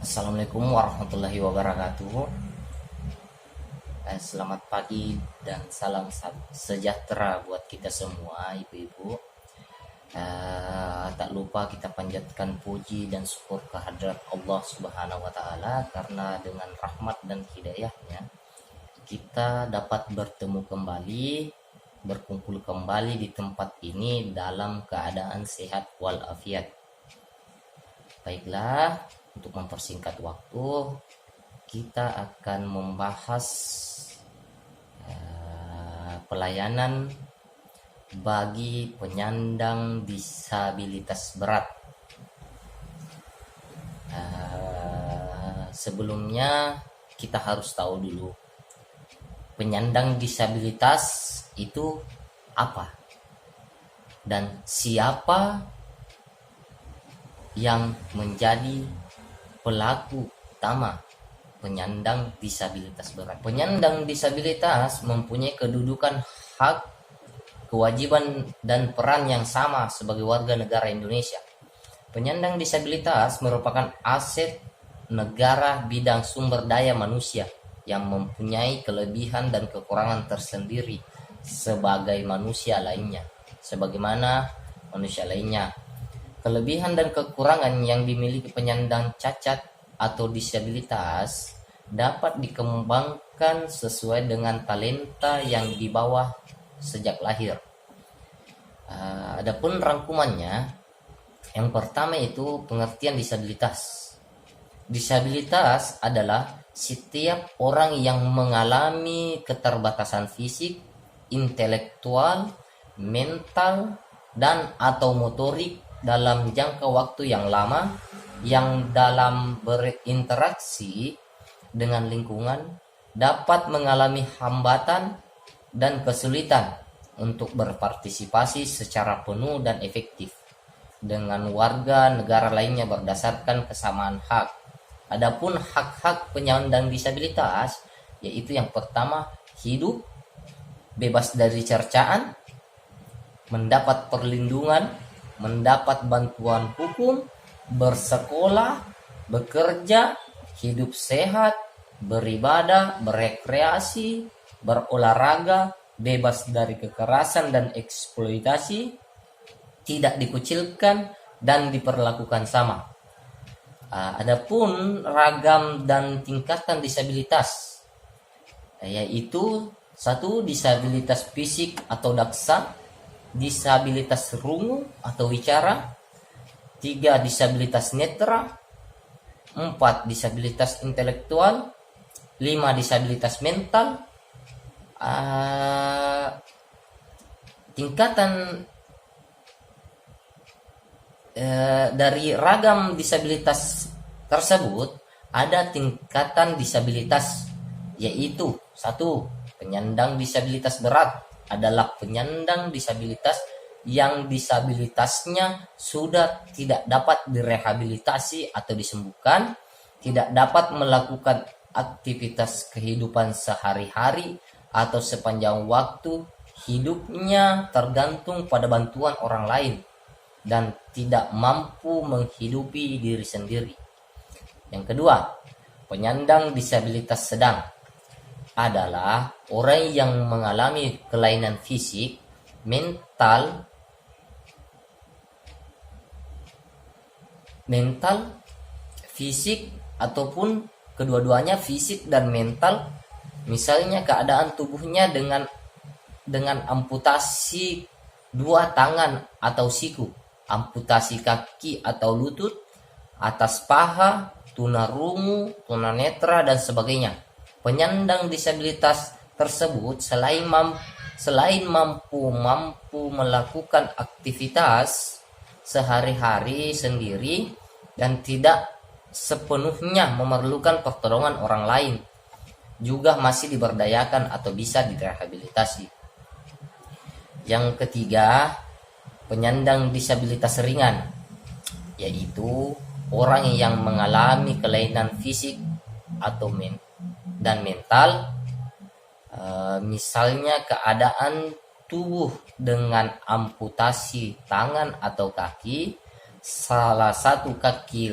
Assalamualaikum warahmatullahi wabarakatuh. Selamat pagi dan salam sejahtera buat kita semua, ibu-ibu. Tak lupa kita panjatkan puji dan syukur kehadrat Allah Subhanahu wa Ta'ala, karena dengan rahmat dan hidayahnya kita dapat bertemu kembali, berkumpul kembali di tempat ini dalam keadaan sehat walafiat. Baiklah, untuk mempersingkat waktu, kita akan membahas pelayanan bagi penyandang disabilitas berat. Sebelumnya kita harus tahu dulu, penyandang disabilitas itu apa dan siapa yang menjadi pelaku utama penyandang disabilitas berat. Penyandang disabilitas mempunyai kedudukan, hak, kewajiban, dan peran yang sama sebagai warga negara Indonesia. Penyandang disabilitas merupakan aset negara bidang sumber daya manusia yang mempunyai kelebihan dan kekurangan tersendiri sebagaimana manusia lainnya. Kelebihan dan kekurangan yang dimiliki penyandang cacat atau disabilitas dapat dikembangkan sesuai dengan talenta yang dibawa sejak lahir. Adapun rangkumannya, yang pertama itu pengertian disabilitas. Disabilitas adalah setiap orang yang mengalami keterbatasan fisik, intelektual, mental, dan atau motorik dalam jangka waktu yang lama, yang dalam berinteraksi dengan lingkungan dapat mengalami hambatan dan kesulitan untuk berpartisipasi secara penuh dan efektif dengan warga negara lainnya berdasarkan kesamaan hak. Adapun hak-hak penyandang disabilitas, yaitu yang pertama, hidup bebas dari cercaan, mendapat perlindungan, mendapat bantuan hukum, bersekolah, bekerja, hidup sehat, beribadah, berekreasi, berolahraga, bebas dari kekerasan dan eksploitasi, tidak dikucilkan dan diperlakukan sama. Adapun ragam dan tingkatan disabilitas, yaitu 1. Disabilitas fisik atau daksa, disabilitas rungu atau wicara, 3. Disabilitas netra, 4. Disabilitas intelektual, 5. Disabilitas mental. Tingkatan dari ragam disabilitas tersebut ada tingkatan disabilitas, yaitu 1. Penyandang disabilitas berat adalah penyandang disabilitas yang disabilitasnya sudah tidak dapat direhabilitasi atau disembuhkan, tidak dapat melakukan aktivitas kehidupan sehari-hari, atau sepanjang waktu hidupnya tergantung pada bantuan orang lain dan tidak mampu menghidupi diri sendiri. Yang kedua, penyandang disabilitas sedang adalah orang yang mengalami kelainan fisik, mental, fisik, ataupun kedua-duanya, fisik dan mental. Misalnya keadaan tubuhnya dengan amputasi 2 tangan atau siku, amputasi kaki atau lutut, atas paha, tunarungu, tunanetra, dan sebagainya. Penyandang disabilitas tersebut selain mampu melakukan aktivitas sehari-hari sendiri dan tidak sepenuhnya memerlukan pertolongan orang lain, juga masih diberdayakan atau bisa direhabilitasi. Yang ketiga, penyandang disabilitas ringan, yaitu orang yang mengalami kelainan fisik atau dan mental, misalnya keadaan tubuh dengan amputasi tangan atau kaki, salah satu kaki